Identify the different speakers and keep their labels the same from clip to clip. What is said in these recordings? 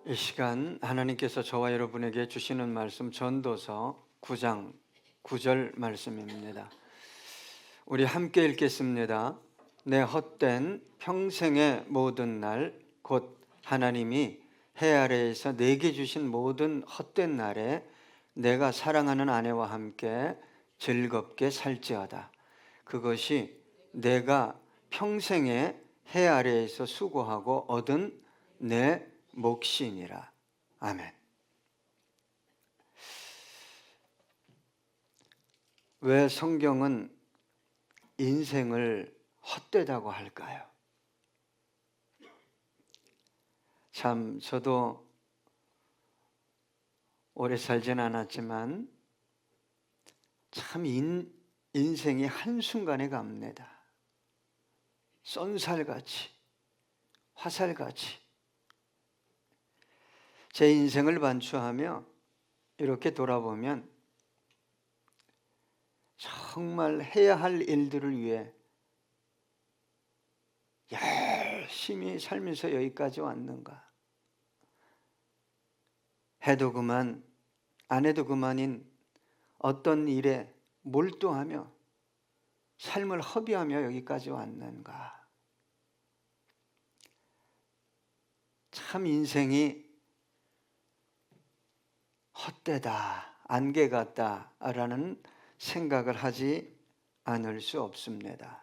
Speaker 1: 이 시간 하나님께서 저와 여러분에게 주시는 말씀 전도서 9장 9절 말씀입니다. 우리 함께 읽겠습니다. 내 헛된 평생의 모든 날 곧 하나님이 해 아래에서 내게 주신 모든 헛된 날에 내가 사랑하는 아내와 함께 즐겁게 살지어다. 그것이 내가 평생에 해 아래에서 수고하고 얻은 내 몫이니라. 아멘. 왜 성경은 인생을 헛되다고 할까요? 참 저도 오래 살진 않았지만 참 인생이 한순간에 갑니다. 쏜살같이, 화살같이. 제 인생을 반추하며 이렇게 돌아보면 정말 해야 할 일들을 위해 열심히 살면서 여기까지 왔는가? 해도 그만, 안 해도 그만인 어떤 일에 몰두하며 삶을 허비하며 여기까지 왔는가? 참 인생이 헛되다, 안개 같다라는 생각을 하지 않을 수 없습니다.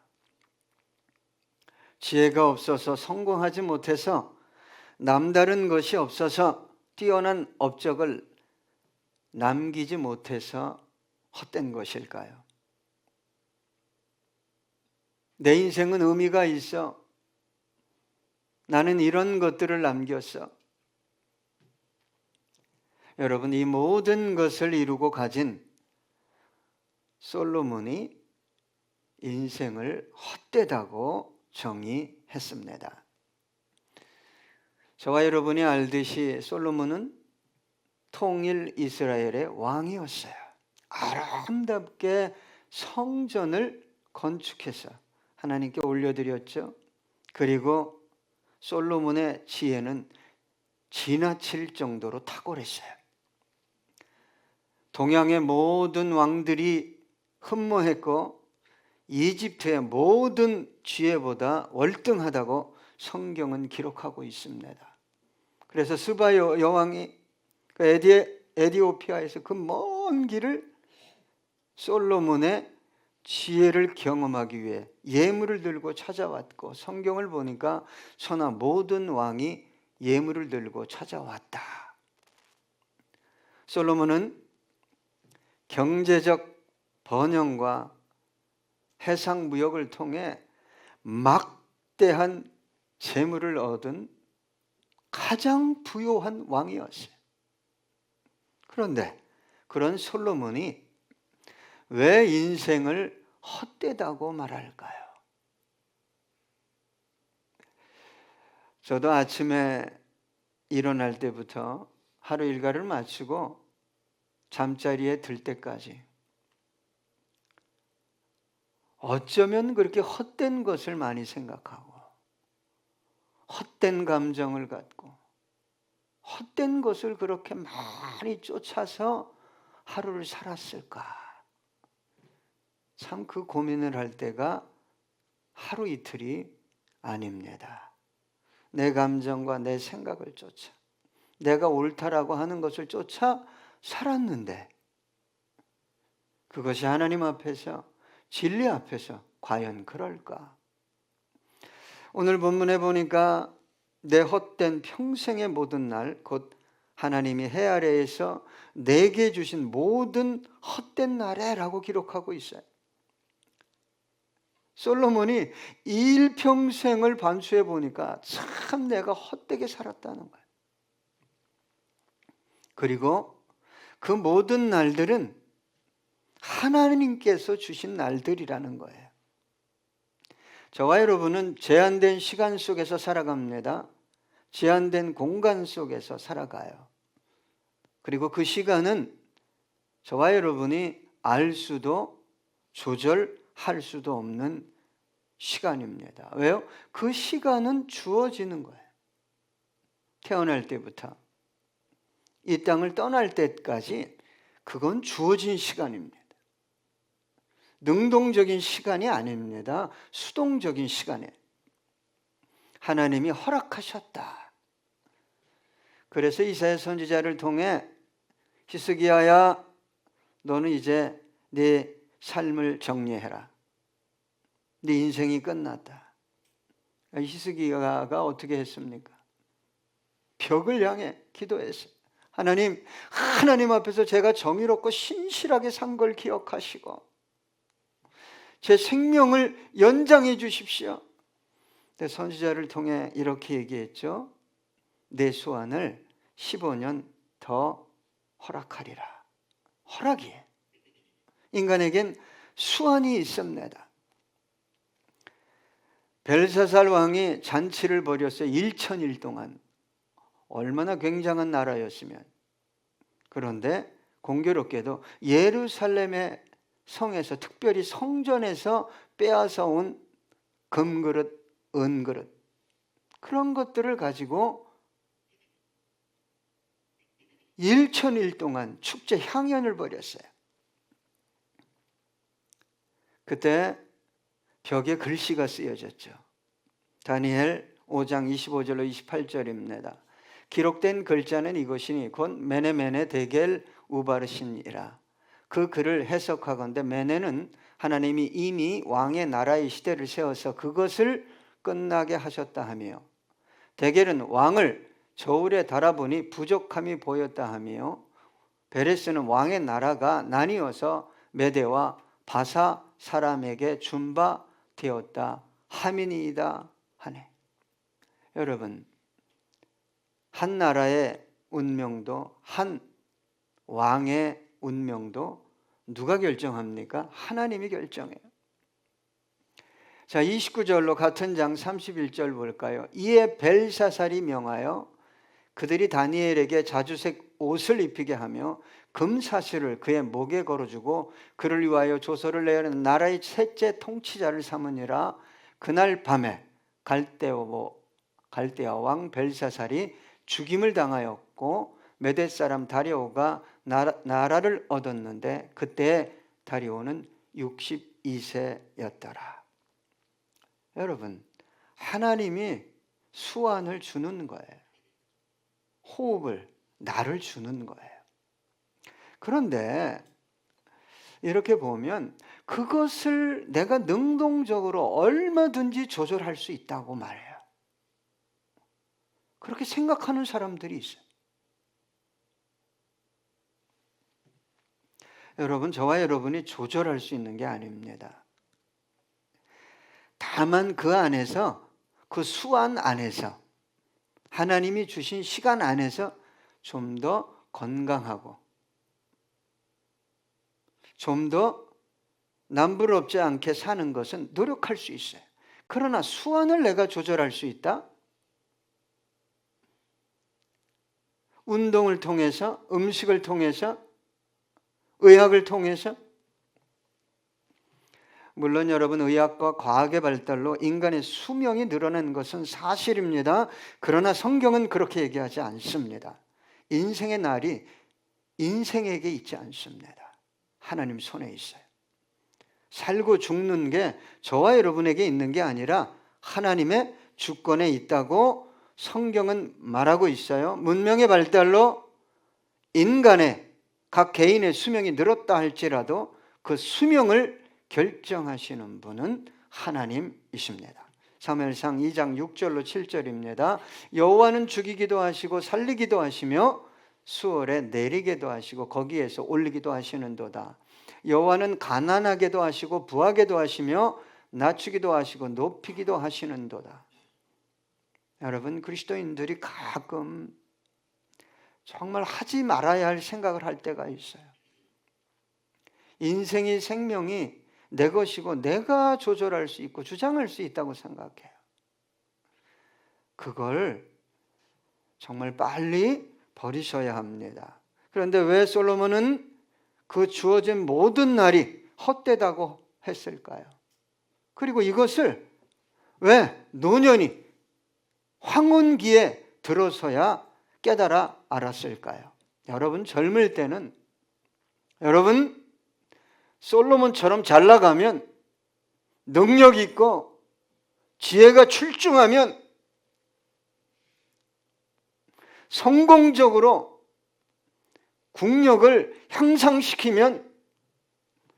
Speaker 1: 지혜가 없어서 성공하지 못해서 남다른 것이 없어서 뛰어난 업적을 남기지 못해서 헛된 것일까요? 내 인생은 의미가 있어. 나는 이런 것들을 남겼어. 여러분, 이 모든 것을 이루고 가진 솔로몬이 인생을 헛되다고 정의했습니다. 저와 여러분이 알듯이 솔로몬은 통일 이스라엘의 왕이었어요. 아름답게 성전을 건축해서 하나님께 올려드렸죠. 그리고 솔로몬의 지혜는 지나칠 정도로 탁월했어요. 동양의 모든 왕들이 흠모했고 이집트의 모든 지혜보다 월등하다고 성경은 기록하고 있습니다. 그래서 스바 여왕이 에디오피아에서 그 먼 길을 솔로몬의 지혜를 경험하기 위해 예물을 들고 찾아왔고, 성경을 보니까 천하 모든 왕이 예물을 들고 찾아왔다. 솔로몬은 경제적 번영과 해상 무역을 통해 막대한 재물을 얻은 가장 부유한 왕이었어요. 그런데 그런 솔로몬이 왜 인생을 헛되다고 말할까요? 저도 아침에 일어날 때부터 하루 일과를 마치고 잠자리에 들 때까지 어쩌면 그렇게 헛된 것을 많이 생각하고 헛된 감정을 갖고 헛된 것을 그렇게 많이 쫓아서 하루를 살았을까? 참 그 고민을 할 때가 하루 이틀이 아닙니다. 내 감정과 내 생각을 쫓아, 내가 옳다라고 하는 것을 쫓아 살았는데 그것이 하나님 앞에서, 진리 앞에서 과연 그럴까? 오늘 본문에 보니까 내 헛된 평생의 모든 날 곧 하나님이 해 아래에서 내게 주신 모든 헛된 날에 라고 기록하고 있어요. 솔로몬이 일평생을 반추해 보니까 참 내가 헛되게 살았다는 거예요. 그리고 그 모든 날들은 하나님께서 주신 날들이라는 거예요. 저와 여러분은 제한된 시간 속에서 살아갑니다. 제한된 공간 속에서 살아가요. 그리고 그 시간은 저와 여러분이 알 수도 조절할 수도 없는 시간입니다. 왜요? 그 시간은 주어지는 거예요. 태어날 때부터 이 땅을 떠날 때까지 그건 주어진 시간입니다. 능동적인 시간이 아닙니다. 수동적인 시간이에요. 하나님이 허락하셨다. 그래서 이사야 선지자를 통해 히스기야야, 너는 이제 네 삶을 정리해라. 네 인생이 끝났다. 히스기야가 어떻게 했습니까? 벽을 향해 기도했어요. 하나님 앞에서 제가 정의롭고 신실하게 산 걸 기억하시고 제 생명을 연장해 주십시오. 선지자를 통해 이렇게 얘기했죠. 내 수완을 15년 더 허락하리라. 허락이에요. 인간에겐 수완이 있습니다. 벨사살 왕이 잔치를 벌였어요. 1000일 동안. 얼마나 굉장한 나라였으면. 그런데 공교롭게도 예루살렘의 성에서, 특별히 성전에서 빼앗아 온 금그릇, 은그릇, 그런 것들을 가지고 1000일 동안 축제 향연을 벌였어요. 그때 벽에 글씨가 쓰여졌죠. 다니엘 5장 25절로 28절입니다. 기록된 글자는 이것이니 곧 메네메네 데겔 우바르신이라. 그 글을 해석하건대 메네는 하나님이 이미 왕의 나라의 시대를 세워서 그것을 끝나게 하셨다 하며, 데겔은 왕을 저울에 달아보니 부족함이 보였다 하며, 베레스는 왕의 나라가 나뉘어서 메대와 바사 사람에게 준 바 되었다 함이니이다 하네. 여러분, 한 나라의 운명도, 한 왕의 운명도 누가 결정합니까? 하나님이 결정해요. 자, 29절로 같은 장 31절 볼까요? 이에 벨사살이 명하여 그들이 다니엘에게 자주색 옷을 입히게 하며 금사슬을 그의 목에 걸어주고 그를 위하여 조서를 내야 하는 나라의 셋째 통치자를 삼으니라. 그날 밤에 갈대아 왕 벨사살이 죽임을 당하였고 메대 사람 다리오가 나라를 얻었는데 그때 다리오는 62세였더라. 여러분, 하나님이 수완을 주는 거예요. 호흡을, 나를 주는 거예요. 그런데 이렇게 보면 그것을 내가 능동적으로 얼마든지 조절할 수 있다고 말해요. 그렇게 생각하는 사람들이 있어요. 여러분, 저와 여러분이 조절할 수 있는 게 아닙니다. 다만 그 안에서, 그 수완 안에서, 하나님이 주신 시간 안에서 좀 더 건강하고 좀 더 남부럽지 않게 사는 것은 노력할 수 있어요. 그러나 수완을 내가 조절할 수 있다? 운동을 통해서, 음식을 통해서, 의학을 통해서? 물론 여러분, 의학과 과학의 발달로 인간의 수명이 늘어난 것은 사실입니다. 그러나 성경은 그렇게 얘기하지 않습니다. 인생의 날이 인생에게 있지 않습니다. 하나님 손에 있어요. 살고 죽는 게 저와 여러분에게 있는 게 아니라 하나님의 주권에 있다고 성경은 말하고 있어요. 문명의 발달로 인간의 각 개인의 수명이 늘었다 할지라도 그 수명을 결정하시는 분은 하나님이십니다. 사무엘상 2장 6절로 7절입니다. 여호와는 죽이기도 하시고 살리기도 하시며 수월에 내리게도 하시고 거기에서 올리기도 하시는도다. 여호와는 가난하게도 하시고 부하게도 하시며 낮추기도 하시고 높이기도 하시는도다. 여러분, 그리스도인들이 가끔 정말 하지 말아야 할 생각을 할 때가 있어요. 인생이, 생명이 내 것이고 내가 조절할 수 있고 주장할 수 있다고 생각해요. 그걸 정말 빨리 버리셔야 합니다. 그런데 왜 솔로몬은 그 주어진 모든 날이 헛되다고 했을까요? 그리고 이것을 왜 노년이 황혼기에 들어서야 깨달아 알았을까요? 여러분 젊을 때는, 여러분 솔로몬처럼 잘 나가면, 능력 있고 지혜가 출중하면, 성공적으로 국력을 향상시키면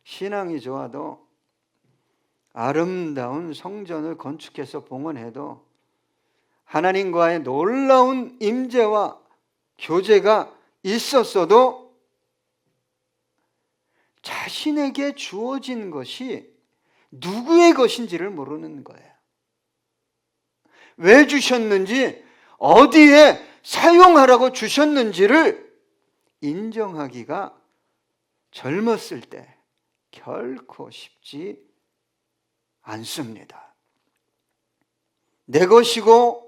Speaker 1: 신앙이 좋아도 아름다운 성전을 건축해서 봉헌해도 하나님과의 놀라운 임재와 교제가 있었어도 자신에게 주어진 것이 누구의 것인지를 모르는 거예요. 왜 주셨는지, 어디에 사용하라고 주셨는지를 인정하기가 젊었을 때 결코 쉽지 않습니다. 내 것이고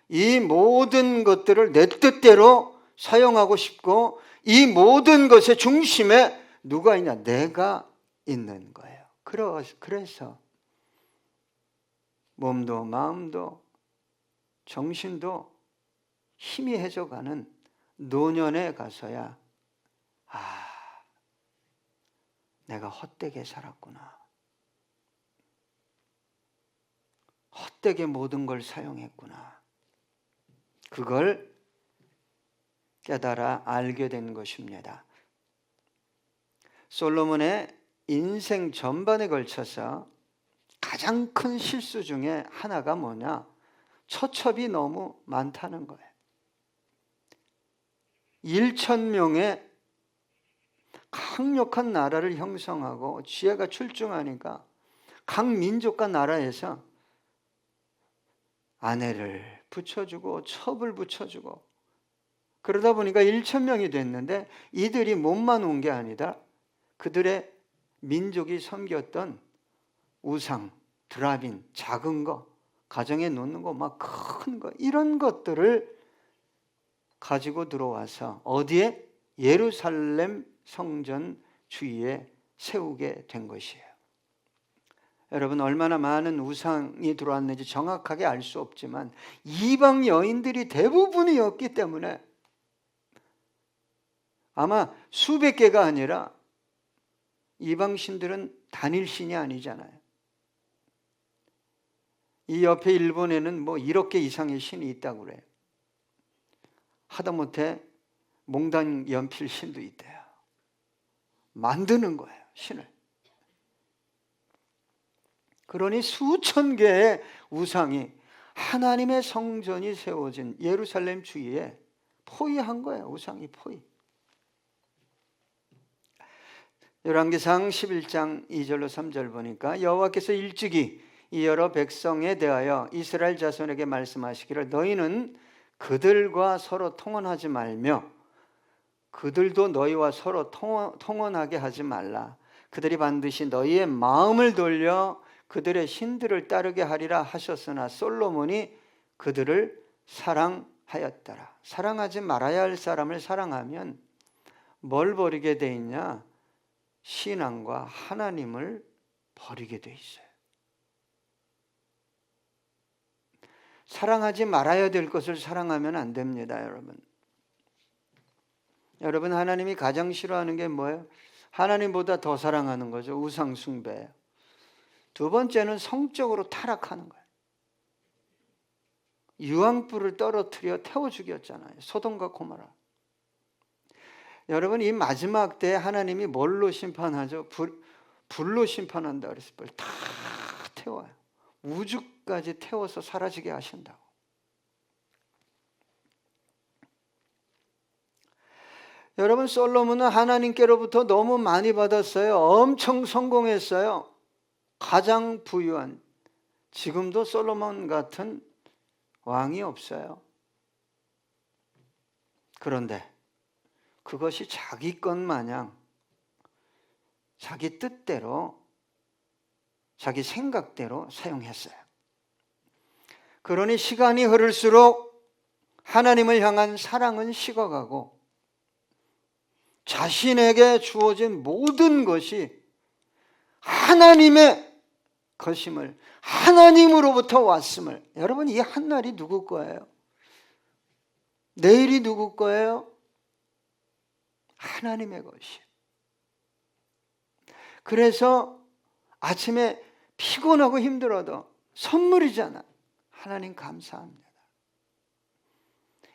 Speaker 1: 이 모든 것들을 내 뜻대로 사용하고 싶고, 이 모든 것의 중심에 누가 있냐? 내가 있는 거예요. 그래서 몸도 마음도 정신도 희미해져가는 노년에 가서야, 내가 헛되게 살았구나, 헛되게 모든 걸 사용했구나, 그걸 깨달아 알게 된 것입니다. 솔로몬의 인생 전반에 걸쳐서 가장 큰 실수 중에 하나가 뭐냐? 처첩이 너무 많다는 거예요. 1,000명의 강력한 나라를 형성하고 지혜가 출중하니까 각 민족과 나라에서 아내를 붙여주고 첩을 붙여주고, 그러다 보니까 1,000명이 됐는데 이들이 몸만 온 게 아니라 그들의 민족이 섬겼던 우상, 드라빈, 작은 거, 가정에 놓는 거, 막 큰 거, 이런 것들을 가지고 들어와서 어디에? 예루살렘 성전 주위에 세우게 된 것이에요. 여러분, 얼마나 많은 우상이 들어왔는지 정확하게 알 수 없지만 이방 여인들이 대부분이었기 때문에 아마 수백 개가 아니라, 이방 신들은 단일 신이 아니잖아요. 이 옆에 일본에는 뭐 1억 개 이상의 신이 있다고 그래요. 하다못해 몽단 연필 신도 있대요. 만드는 거예요, 신을. 그러니 수천 개의 우상이 하나님의 성전이 세워진 예루살렘 주위에 포위한 거예요. 우상이 포위. 열왕기상 11장 2절로 3절 보니까 여호와께서 일찍이 이 여러 백성에 대하여 이스라엘 자손에게 말씀하시기를, 너희는 그들과 서로 통혼하지 말며 그들도 너희와 서로 통혼하게 하지 말라. 그들이 반드시 너희의 마음을 돌려 그들의 신들을 따르게 하리라 하셨으나 솔로몬이 그들을 사랑하였더라. 사랑하지 말아야 할 사람을 사랑하면 뭘 버리게 돼 있냐? 신앙과 하나님을 버리게 돼 있어요. 사랑하지 말아야 될 것을 사랑하면 안 됩니다, 여러분. 여러분, 하나님이 가장 싫어하는 게 뭐예요? 하나님보다 더 사랑하는 거죠. 우상 숭배예요. 두 번째는 성적으로 타락하는 거예요. 유황불을 떨어뜨려 태워 죽였잖아요. 소돔과 고모라. 여러분, 이 마지막 때 하나님이 뭘로 심판하죠? 불로 심판한다 그랬어요. 불 다 태워요. 우주까지 태워서 사라지게 하신다고. 여러분, 솔로몬은 하나님께로부터 너무 많이 받았어요. 엄청 성공했어요. 가장 부유한, 지금도 솔로몬 같은 왕이 없어요. 그런데 그것이 자기 것 마냥 자기 뜻대로, 자기 생각대로 사용했어요. 그러니 시간이 흐를수록 하나님을 향한 사랑은 식어가고 자신에게 주어진 모든 것이 하나님의 것임을, 하나님으로부터 왔음을. 여러분, 이 한날이 누구 거예요? 내일이 누구 거예요? 하나님의 것이에요. 그래서 아침에 피곤하고 힘들어도 선물이잖아. 하나님 감사합니다.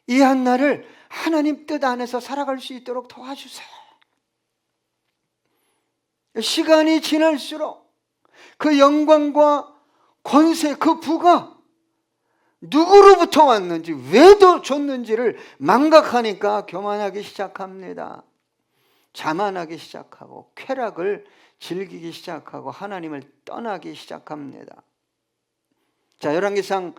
Speaker 1: 이 한날을 하나님 뜻 안에서 살아갈 수 있도록 도와주세요. 시간이 지날수록 그 영광과 권세, 그 부가 누구로부터 왔는지, 왜 더 줬는지를 망각하니까 교만하기 시작합니다. 자만하기 시작하고 쾌락을 즐기기 시작하고 하나님을 떠나기 시작합니다. 자, 열왕기상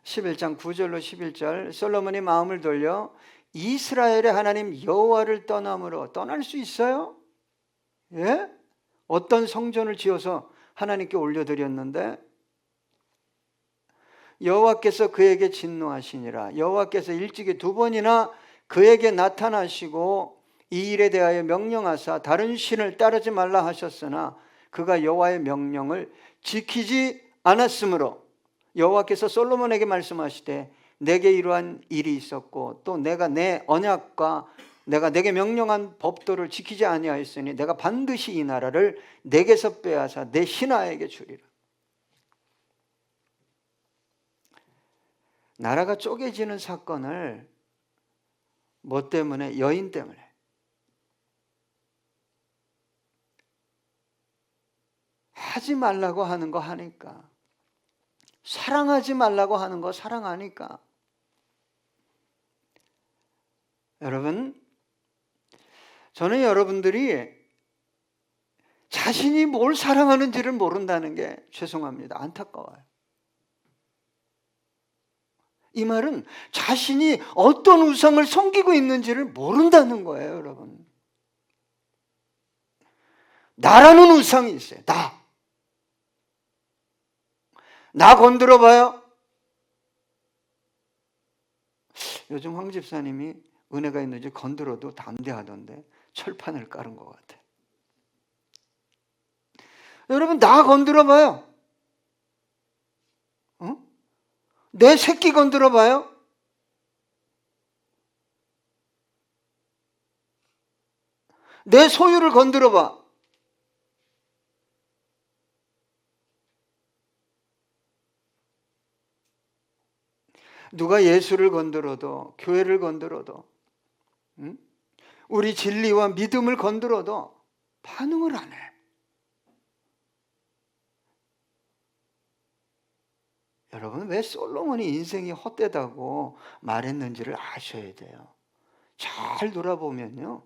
Speaker 1: 11장 9절로 11절, 솔로몬이 마음을 돌려 이스라엘의 하나님 여호와를 떠남으로, 떠날 수 있어요? 예? 어떤 성전을 지어서 하나님께 올려드렸는데 여호와께서 그에게 진노하시니라. 여호와께서 일찍이 2번이나 그에게 나타나시고 이 일에 대하여 명령하사 다른 신을 따르지 말라 하셨으나 그가 여호와의 명령을 지키지 않았으므로 여호와께서 솔로몬에게 말씀하시되 내게 이러한 일이 있었고 또 내가 내 언약과 내가 내게 명령한 법도를 지키지 아니하였으니 내가 반드시 이 나라를 내게서 빼앗아 내 신하에게 주리라. 나라가 쪼개지는 사건을 뭐 때문에? 여인 때문에. 하지 말라고 하는 거 하니까, 사랑하지 말라고 하는 거 사랑하니까. 여러분, 저는 여러분들이 자신이 뭘 사랑하는지를 모른다는 게 죄송합니다. 안타까워요. 이 말은 자신이 어떤 우상을 섬기고 있는지를 모른다는 거예요, 여러분. 나라는 우상이 있어요. 나 건드려 봐요. 요즘 황 집사님이 은혜가 있는지 건드려도 담대하던데 철판을 깔은 것 같아요. 여러분, 나 건드려 봐요. 내 새끼 건드려 봐요. 내 소유를 건드려 봐. 누가 예수를 건드려도, 교회를 건드려도, 우리 진리와 믿음을 건드려도 반응을 안 해. 여러분, 왜 솔로몬이 인생이 헛되다고 말했는지를 아셔야 돼요. 잘 돌아보면요,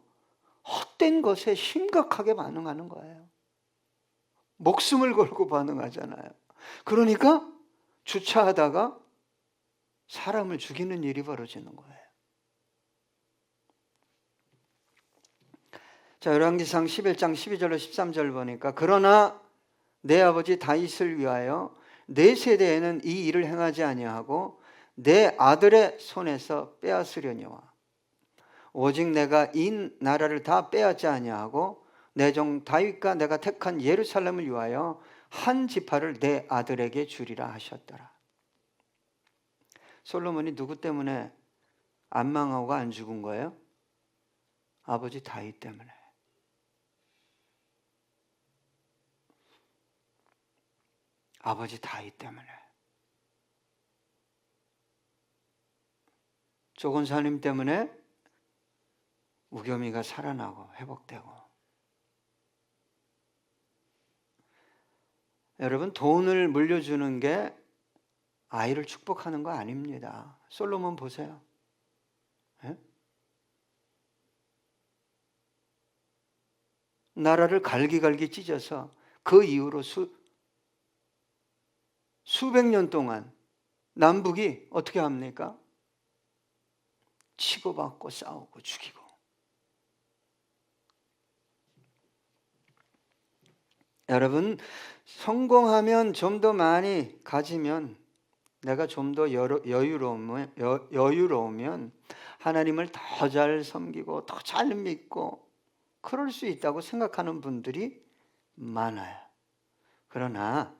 Speaker 1: 헛된 것에 심각하게 반응하는 거예요. 목숨을 걸고 반응하잖아요. 그러니까 주차하다가 사람을 죽이는 일이 벌어지는 거예요. 자, 열왕기상 11장 12절로 13절 보니까 그러나 내 아버지 다윗을 위하여 내 세대에는 이 일을 행하지 아니하고 내 아들의 손에서 빼앗으려니와 오직 내가 이 나라를 다 빼앗지 아니하고 내 종 다윗과 내가 택한 예루살렘을 위하여 한 지파를 내 아들에게 주리라 하셨더라. 솔로몬이 누구 때문에 안 망하고 안 죽은 거예요? 아버지 다윗 때문에. 아버지 다윗 때문에. 조건사님 때문에 우겸이가 살아나고 회복되고. 여러분, 돈을 물려주는 게 아이를 축복하는 거 아닙니다. 솔로몬 보세요. 예? 나라를 갈기갈기 찢어서 그 이후로 수백 년 동안 남북이 어떻게 합니까? 치고받고 싸우고 죽이고. 여러분, 성공하면 좀 더 많이 가지면, 내가 좀 더 여유로우면 하나님을 더 잘 섬기고 더 잘 믿고 그럴 수 있다고 생각하는 분들이 많아요. 그러나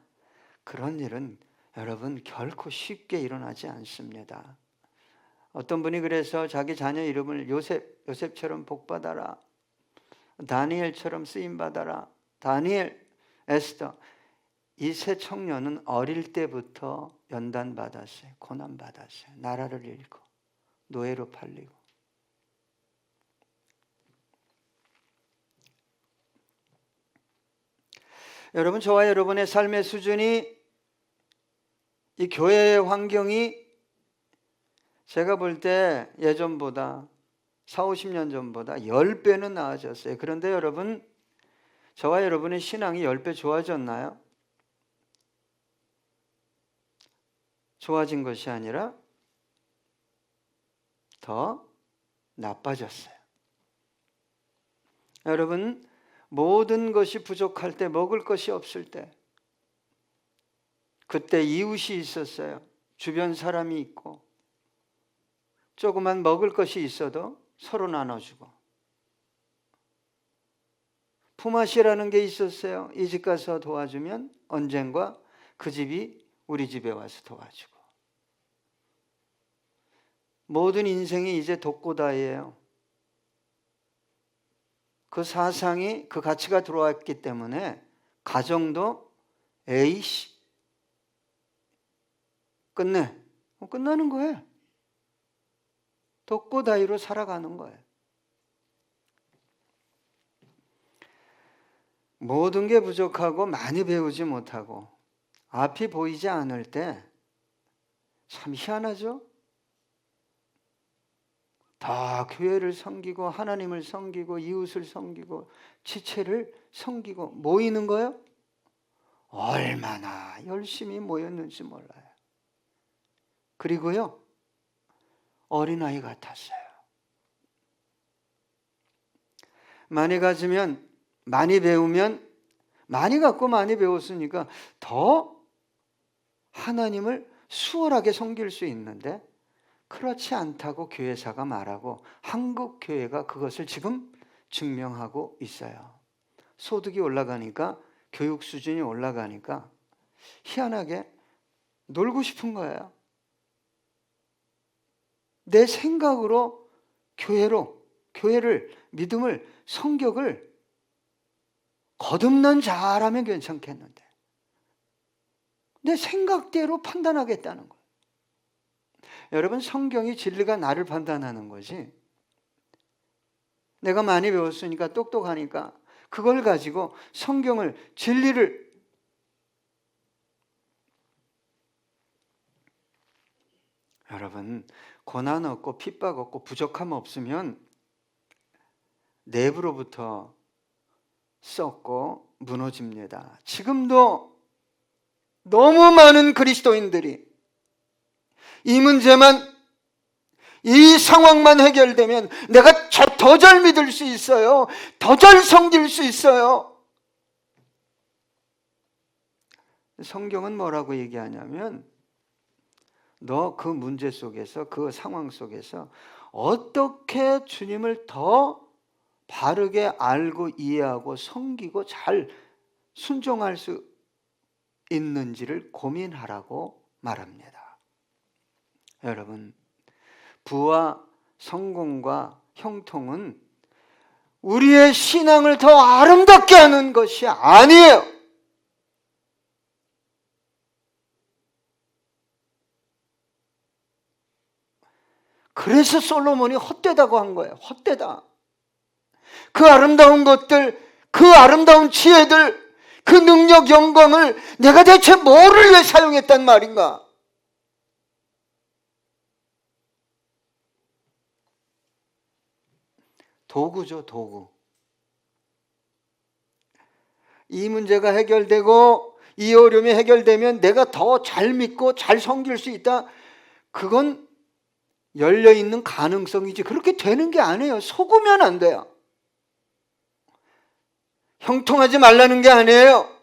Speaker 1: 그런 일은 여러분 결코 쉽게 일어나지 않습니다. 어떤 분이 그래서 자기 자녀 이름을 요셉처럼 복받아라, 다니엘처럼 쓰임받아라. 다니엘, 에스더, 이 세 청년은 어릴 때부터 연단받았어요. 고난받았어요. 나라를 잃고 노예로 팔리고. 여러분, 저와 여러분의 삶의 수준이, 이 교회의 환경이 제가 볼 때 예전보다 40, 50년 전보다 10배는 나아졌어요. 그런데 여러분, 저와 여러분의 신앙이 10배 좋아졌나요? 좋아진 것이 아니라 더 나빠졌어요. 여러분, 모든 것이 부족할 때, 먹을 것이 없을 때, 그때 이웃이 있었어요. 주변 사람이 있고, 조그만 먹을 것이 있어도 서로 나눠주고, 품앗이라는 게 있었어요. 이 집 가서 도와주면 언젠가 그 집이 우리 집에 와서 도와주고. 모든 인생이 이제 독고다이에요. 그 사상이, 그 가치가 들어왔기 때문에 가정도 에이씨 끝내, 끝나는 거예요. 독고다이로 살아가는 거예요. 모든 게 부족하고 많이 배우지 못하고 앞이 보이지 않을 때 참 희한하죠? 다 교회를 섬기고 하나님을 섬기고 이웃을 섬기고 지체를 섬기고 모이는 거예요? 얼마나 열심히 모였는지 몰라요. 그리고요, 어린아이 같았어요. 많이 가지면, 많이 배우면, 많이 갖고 많이 배웠으니까 더 하나님을 수월하게 섬길 수 있는데, 그렇지 않다고 교회사가 말하고 한국 교회가 그것을 지금 증명하고 있어요. 소득이 올라가니까, 교육 수준이 올라가니까 희한하게 놀고 싶은 거예요. 내 생각으로 교회를, 믿음을, 성격을 거듭난 잘하면 괜찮겠는데 내 생각대로 판단하겠다는 거예요. 여러분, 성경이 진리가 나를 판단하는 거지, 내가 많이 배웠으니까 똑똑하니까 그걸 가지고 성경을, 진리를, 여러분, 고난 없고 핍박 없고 부족함 없으면 내부로부터 썩고 무너집니다. 지금도 너무 많은 그리스도인들이 이 문제만, 이 상황만 해결되면 내가 더 잘 믿을 수 있어요. 더 잘 섬길 수 있어요. 성경은 뭐라고 얘기하냐면, 너 그 문제 속에서, 그 상황 속에서 어떻게 주님을 더 바르게 알고 이해하고 섬기고 잘 순종할 수 있는지를 고민하라고 말합니다. 여러분, 부와 성공과 형통은 우리의 신앙을 더 아름답게 하는 것이 아니에요. 그래서 솔로몬이 헛되다고 한 거예요. 헛되다. 그 아름다운 것들, 그 아름다운 지혜들, 그 능력, 영광을 내가 대체 뭐를 위해 사용했단 말인가? 도구죠, 도구. 이 문제가 해결되고 이 어려움이 해결되면 내가 더 잘 믿고 잘 섬길 수 있다. 그건 열려있는 가능성이지 그렇게 되는 게 아니에요. 속으면 안 돼요. 형통하지 말라는 게 아니에요.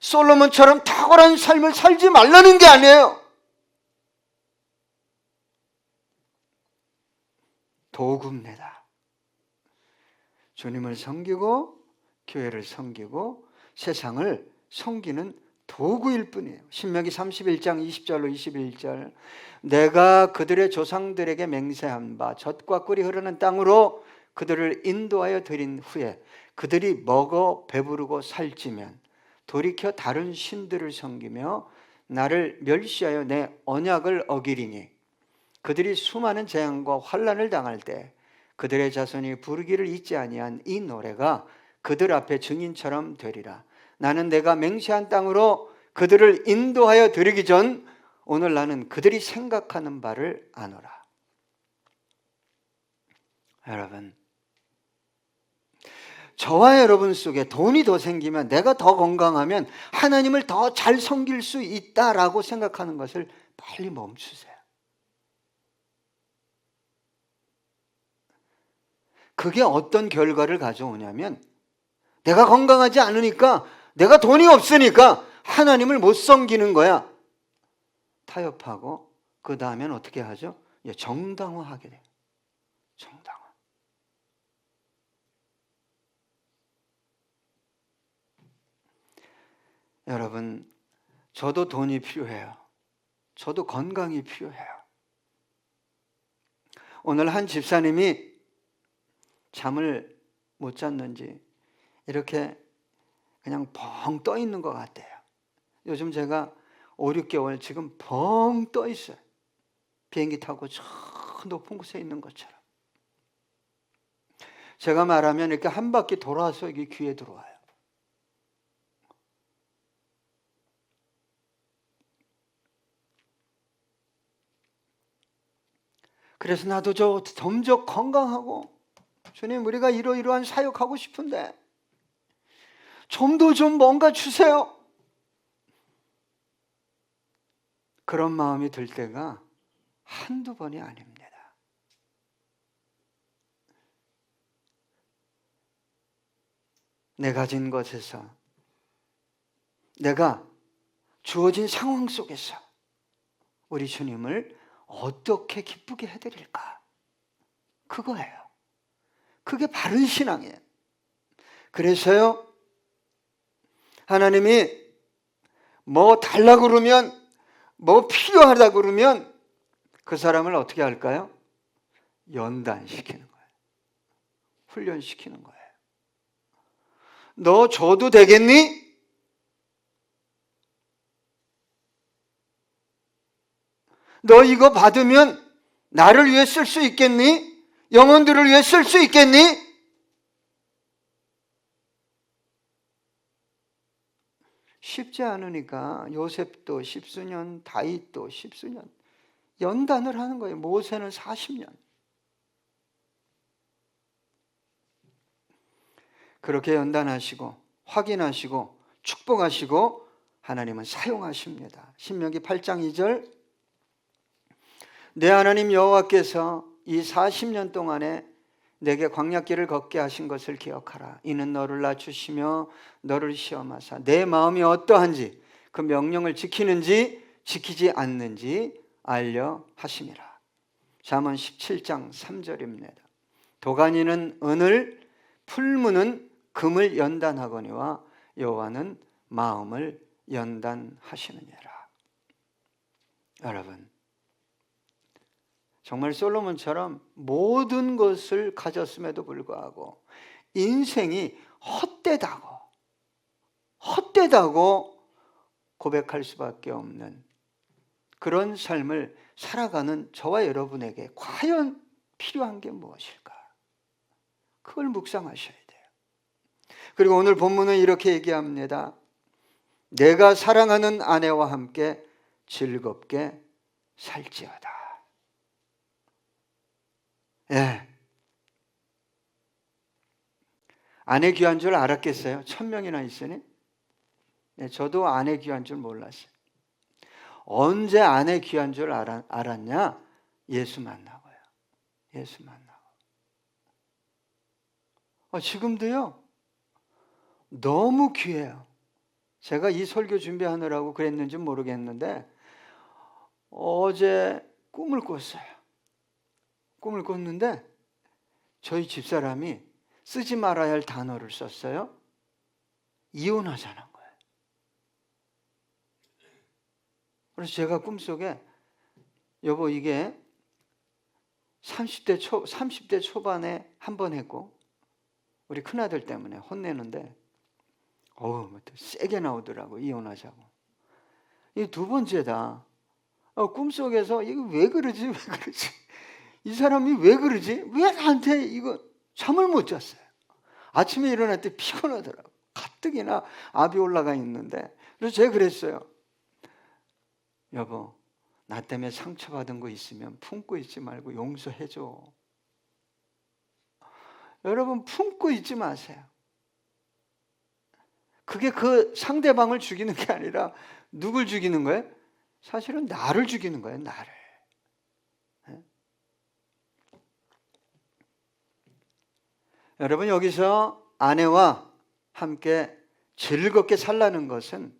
Speaker 1: 솔로몬처럼 탁월한 삶을 살지 말라는 게 아니에요. 도구입니다. 주님을 섬기고 교회를 섬기고 세상을 섬기는 도구일 뿐이에요. 신명기 31장 20절로 21절, 내가 그들의 조상들에게 맹세한 바 젖과 꿀이 흐르는 땅으로 그들을 인도하여 드린 후에 그들이 먹어 배부르고 살찌면 돌이켜 다른 신들을 섬기며 나를 멸시하여 내 언약을 어기리니 그들이 수많은 재앙과 환난을 당할 때 그들의 자손이 부르기를 잊지 아니한 이 노래가 그들 앞에 증인처럼 되리라. 나는 내가 맹세한 땅으로 그들을 인도하여 드리기 전 오늘 나는 그들이 생각하는 바를 아노라. 여러분, 저와 여러분 속에 돈이 더 생기면, 내가 더 건강하면 하나님을 더 잘 섬길 수 있다라고 생각하는 것을 빨리 멈추세요. 그게 어떤 결과를 가져오냐면, 내가 건강하지 않으니까, 내가 돈이 없으니까 하나님을 못 섬기는 거야. 타협하고 그 다음엔 어떻게 하죠? 정당화하게 돼요. 정당화. 여러분, 저도 돈이 필요해요. 저도 건강이 필요해요. 오늘 한 집사님이 잠을 못 잤는지 이렇게 그냥 벙 떠 있는 것 같아요. 요즘 제가 5, 6개월 지금 벙 떠 있어요. 비행기 타고 저 높은 곳에 있는 것처럼. 제가 말하면 이렇게 한 바퀴 돌아서 이게 귀에 들어와요. 그래서 나도 점점 건강하고, 주님, 우리가 이러이러한 사역하고 싶은데 좀 뭔가 주세요. 그런 마음이 들 때가 한두 번이 아닙니다. 내 가진 것에서, 내가 주어진 상황 속에서 우리 주님을 어떻게 기쁘게 해드릴까? 그거예요. 그게 바른 신앙이에요. 그래서요, 하나님이 뭐 달라고 그러면, 뭐 필요하다고 그러면 그 사람을 어떻게 할까요? 연단시키는 거예요. 훈련시키는 거예요. 너 줘도 되겠니? 너 이거 받으면 나를 위해 쓸 수 있겠니? 영혼들을 위해 쓸 수 있겠니? 쉽지 않으니까 요셉도 십수년, 다윗도 십수년 연단을 하는 거예요. 모세는 40년. 그렇게 연단하시고 확인하시고 축복하시고 하나님은 사용하십니다. 신명기 8장 2절, 내 하나님 여호와께서 이 40년 동안에 내게 광야길을 걷게 하신 것을 기억하라. 이는 너를 낮추시며 너를 시험하사 내 마음이 어떠한지 그 명령을 지키는지 지키지 않는지 알려 하심이라. 잠언 17장 3절입니다. 도가니는 은을, 풀무는 금을 연단하거니와 여호와는 마음을 연단하시느니라. 여러분, 정말 솔로몬처럼 모든 것을 가졌음에도 불구하고 인생이 헛되다고 고백할 수밖에 없는 그런 삶을 살아가는 저와 여러분에게 과연 필요한 게 무엇일까? 그걸 묵상하셔야 돼요. 그리고 오늘 본문은 이렇게 얘기합니다. 내가 사랑하는 아내와 함께 즐겁게 살지어다. 예. 아내 귀한 줄 알았겠어요? 1000명이나 있으니? 네, 저도 아내 귀한 줄 몰랐어요. 언제 아내 귀한 줄 알았냐? 예수 만나고요. 예수 만나고. 지금도요, 너무 귀해요. 제가 이 설교 준비하느라고 그랬는지 모르겠는데, 어제 꿈을 꿨어요. 꿈을 꿨는데, 저희 집사람이 쓰지 말아야 할 단어를 썼어요. 이혼하자는 거예요. 그래서 제가 꿈속에, 여보, 이게 30대 초반에 한 번 했고, 우리 큰아들 때문에 혼내는데 뭐 세게 나오더라고. 이혼하자고. 이 두 번째다. 꿈속에서 이거 왜 그러지? 왜 그러지? 이 사람이 왜 그러지? 왜 나한테 이거 잠을 못 잤어요. 아침에 일어날 때 피곤하더라고. 가뜩이나 압이 올라가 있는데. 그래서 제가 그랬어요. 여보, 나 때문에 상처받은 거 있으면 품고 있지 말고 용서해줘. 여러분, 품고 있지 마세요. 그게 그 상대방을 죽이는 게 아니라 누굴 죽이는 거예요? 사실은 나를 죽이는 거예요. 나를. 여러분, 여기서 아내와 함께 즐겁게 살라는 것은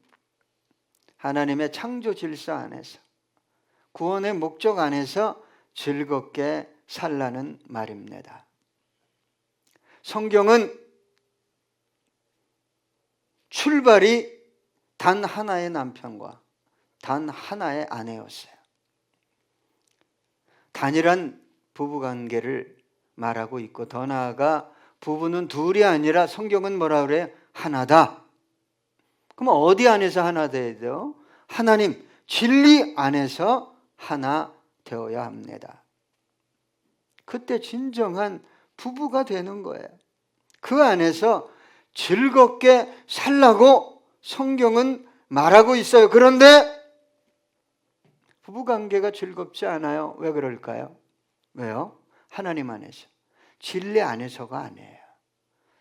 Speaker 1: 하나님의 창조 질서 안에서, 구원의 목적 안에서 즐겁게 살라는 말입니다. 성경은 출발이 단 하나의 남편과 단 하나의 아내였어요. 단일한 부부관계를 말하고 있고, 더 나아가 부부는 둘이 아니라 성경은 뭐라 그래요? 하나다. 그럼 어디 안에서 하나 되어야 돼요? 하나님, 진리 안에서 하나 되어야 합니다. 그때 진정한 부부가 되는 거예요. 그 안에서 즐겁게 살라고 성경은 말하고 있어요. 그런데 부부관계가 즐겁지 않아요. 왜 그럴까요? 왜요? 하나님 안에서, 진리 안에서가 아니에요.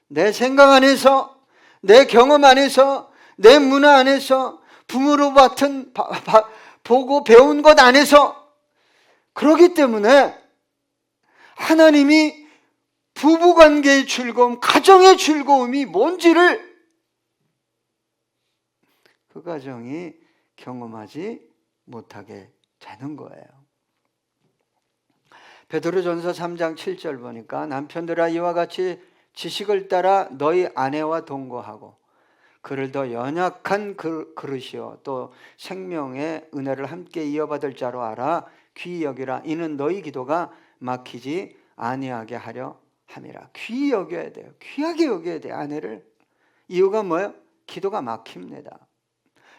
Speaker 1: 내 생각 안에서, 내 경험 안에서, 내 문화 안에서, 부모로 보고 배운 것 안에서. 그렇기 때문에 하나님이 부부관계의 즐거움, 가정의 즐거움이 뭔지를 그 가정이 경험하지 못하게 되는 거예요. 베드로전서 3장 7절 보니까 남편들아 이와 같이 지식을 따라 너희 아내와 동거하고 그를 더 연약한 그릇이요 또 생명의 은혜를 함께 이어받을 자로 알아 귀히 여기라. 이는 너희 기도가 막히지 아니하게 하려 함이라. 귀히 여겨야 돼요. 귀하게 여겨야 돼요. 아내를. 이유가 뭐예요? 기도가 막힙니다.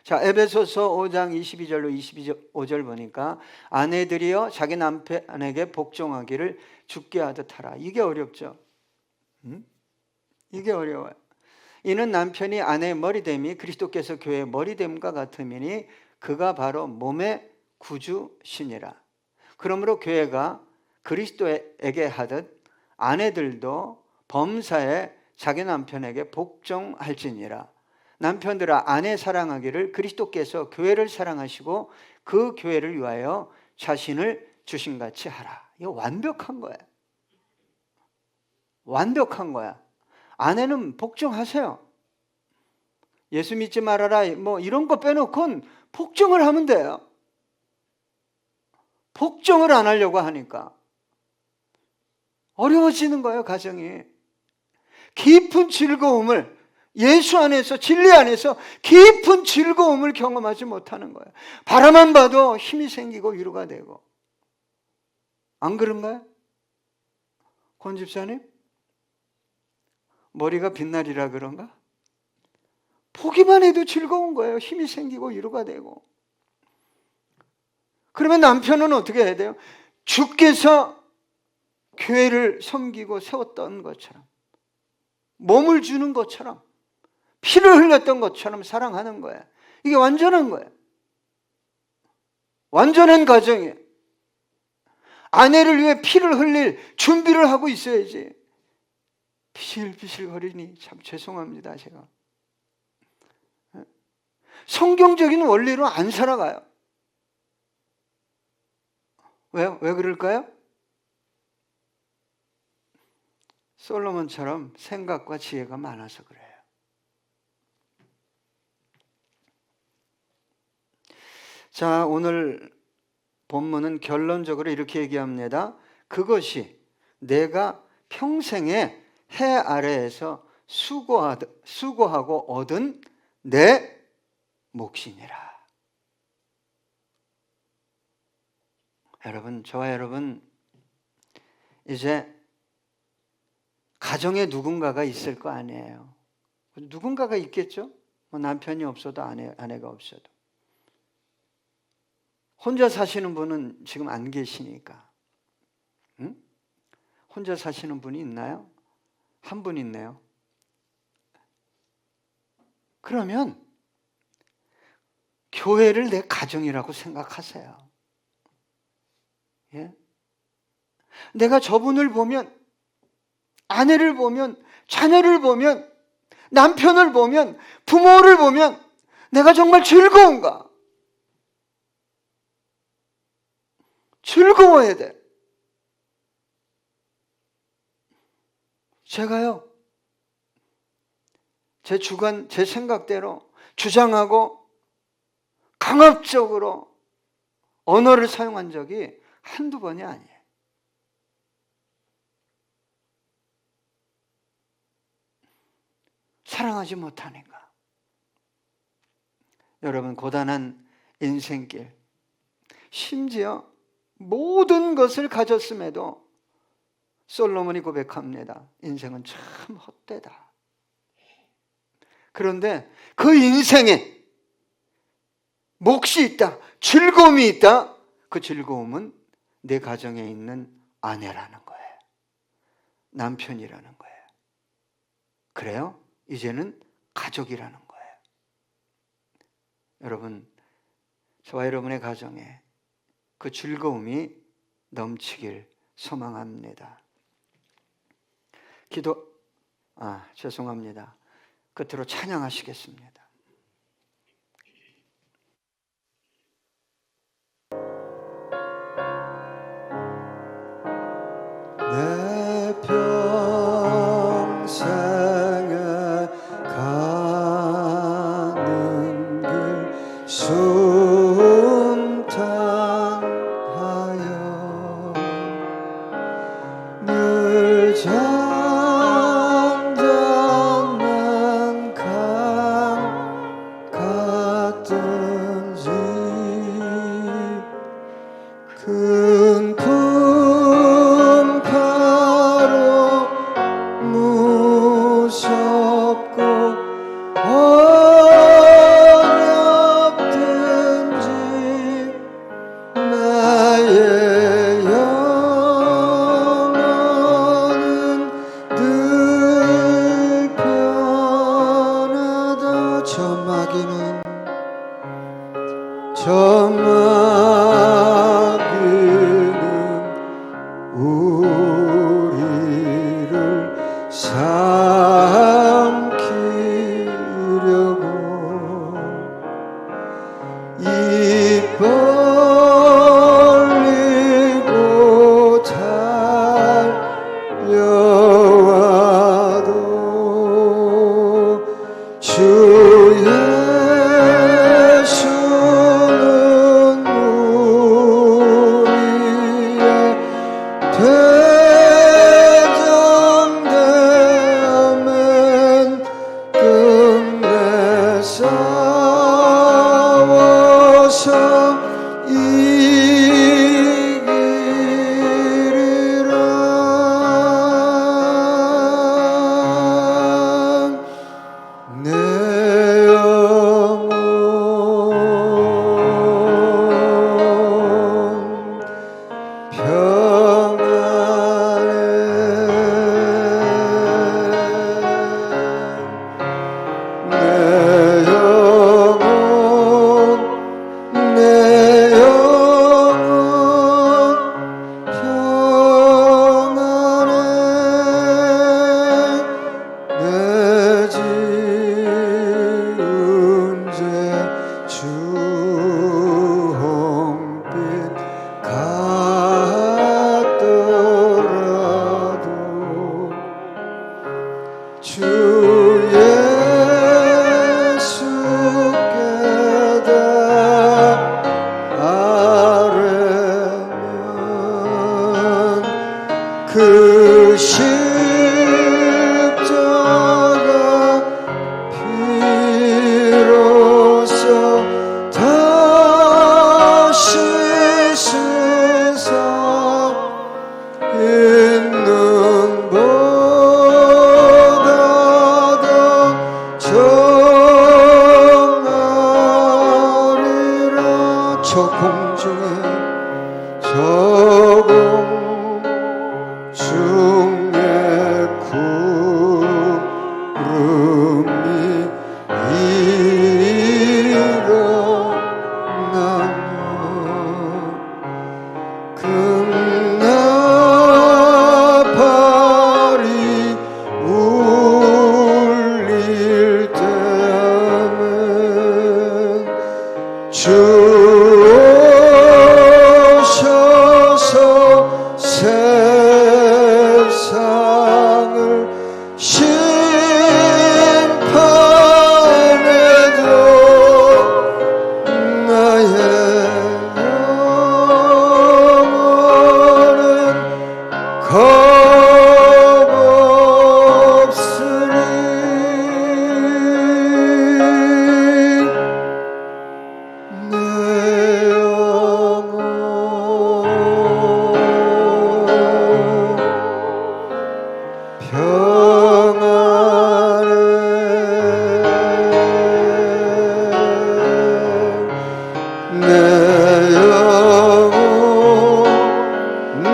Speaker 1: 자, 에베소서 5장 22절로 25절 보니까 아내들이여 자기 남편에게 복종하기를 죽게 하듯 하라. 이게 어렵죠. 이게 어려워요. 이는 남편이 아내의 머리됨이 그리스도께서 교회의 머리됨과 같음이니 그가 바로 몸의 구주시니라. 그러므로 교회가 그리스도에게 하듯 아내들도 범사에 자기 남편에게 복종할지니라. 남편들아 아내 사랑하기를 그리스도께서 교회를 사랑하시고 그 교회를 위하여 자신을 주신같이 하라. 이거 완벽한 거야. 완벽한 거야. 아내는 복종하세요. 예수 믿지 말아라 뭐 이런 거 빼놓고는 복종을 하면 돼요. 복종을 안 하려고 하니까 어려워지는 거예요. 가정이. 깊은 즐거움을 예수 안에서, 진리 안에서 깊은 즐거움을 경험하지 못하는 거예요. 바라만 봐도 힘이 생기고 위로가 되고. 안 그런가요? 권 집사님? 머리가 빛나리라 그런가? 보기만 해도 즐거운 거예요. 힘이 생기고 위로가 되고. 그러면 남편은 어떻게 해야 돼요? 주께서 교회를 섬기고 세웠던 것처럼, 몸을 주는 것처럼, 피를 흘렸던 것처럼 사랑하는 거예요. 이게 완전한 거예요. 완전한 가정이에요. 아내를 위해 피를 흘릴 준비를 하고 있어야지. 비실비실거리니 참 죄송합니다. 제가 성경적인 원리로 안 살아가요. 왜요? 왜 그럴까요? 솔로몬처럼 생각과 지혜가 많아서 그래요. 자, 오늘 본문은 결론적으로 이렇게 얘기합니다. 그것이 내가 평생에 해 아래에서 수고하고 얻은 내 몫이니라. 여러분, 저와 여러분 이제 가정에 누군가가 있을 거 아니에요. 누군가가 있겠죠? 뭐 남편이 없어도 아내가 없어도. 혼자 사시는 분은 지금 안 계시니까. 응? 혼자 사시는 분이 있나요? 한 분 있네요. 그러면 교회를 내 가정이라고 생각하세요. 예? 내가 저분을 보면, 아내를 보면, 자녀를 보면, 남편을 보면, 부모를 보면 내가 정말 즐거운가? 즐거워야 돼. 제가요, 제 주관, 제 생각대로 주장하고 강압적으로 언어를 사용한 적이 한두 번이 아니에요. 사랑하지 못하니까. 여러분, 고단한 인생길, 심지어 모든 것을 가졌음에도 솔로몬이 고백합니다. 인생은 참 헛되다. 그런데 그 인생에 몫이 있다, 즐거움이 있다. 그 즐거움은 내 가정에 있는 아내라는 거예요. 남편이라는 거예요. 그래요? 이제는 가족이라는 거예요. 여러분, 저와 여러분의 가정에 그 즐거움이 넘치길 소망합니다. 죄송합니다. 끝으로 찬양하시겠습니다. 내 평생에 가는 길 순탄하여 늘 잔잔한 강 같든지 큰 풍파로 무섭고 어렵든지 나의 영혼은 늘 편하다. 저마귀는 우리를 삼키려고 입 벌리고 달려와도 주 예수는 우리의 대장되면 끝내 싸워서 이기리라. 내 영혼 내 지은 죄 주홍빛 같더라도 주 예수께다 아뢰면 그 십자가 비로소 다시 세상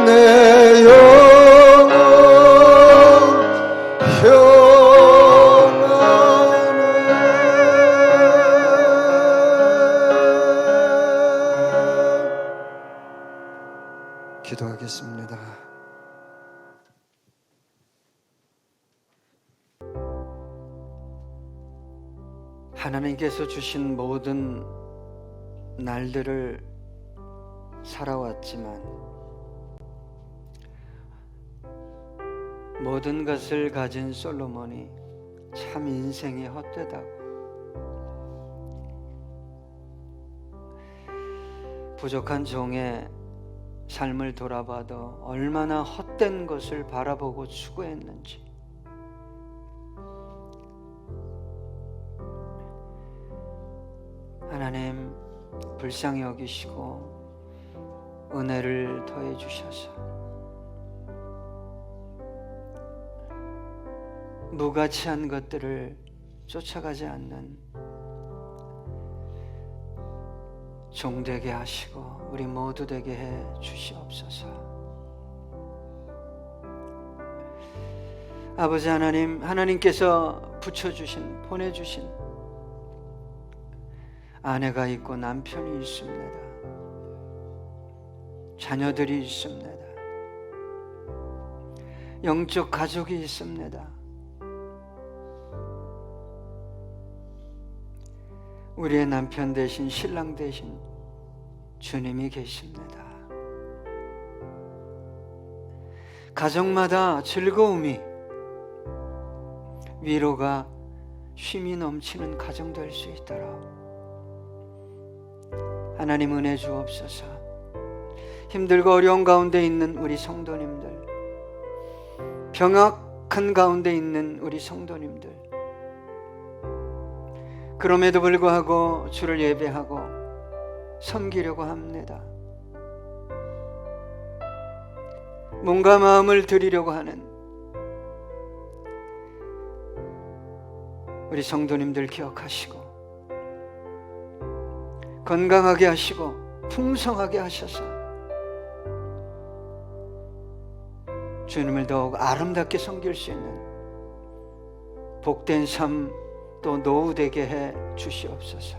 Speaker 1: 내 영혼 평안해. 기도하겠습니다. 하나님께서 주신 모든 날들을 살아왔지만 모든 것을 가진 솔로몬이 참 인생이 헛되다고, 부족한 종의 삶을 돌아봐도 얼마나 헛된 것을 바라보고 추구했는지, 하나님 불쌍히 여기시고 은혜를 더해 주셔서 무가치한 것들을 쫓아가지 않는 종 되게 하시고 우리 모두 되게 해 주시옵소서. 아버지 하나님, 하나님께서 붙여주신, 보내주신 아내가 있고 남편이 있습니다. 자녀들이 있습니다. 영적 가족이 있습니다. 우리의 남편 대신, 신랑 대신 주님이 계십니다. 가정마다 즐거움이, 위로가, 쉼이 넘치는 가정 될 수 있도록 하나님 은혜 주옵소서. 힘들고 어려운 가운데 있는 우리 성도님들, 병약한 가운데 있는 우리 성도님들, 그럼에도 불구하고 주를 예배하고 섬기려고 합니다. 몸과 마음을 드리려고 하는 우리 성도님들 기억하시고 건강하게 하시고 풍성하게 하셔서 주님을 더욱 아름답게 섬길 수 있는 복된 삶 또 노후 되게 해 주시옵소서.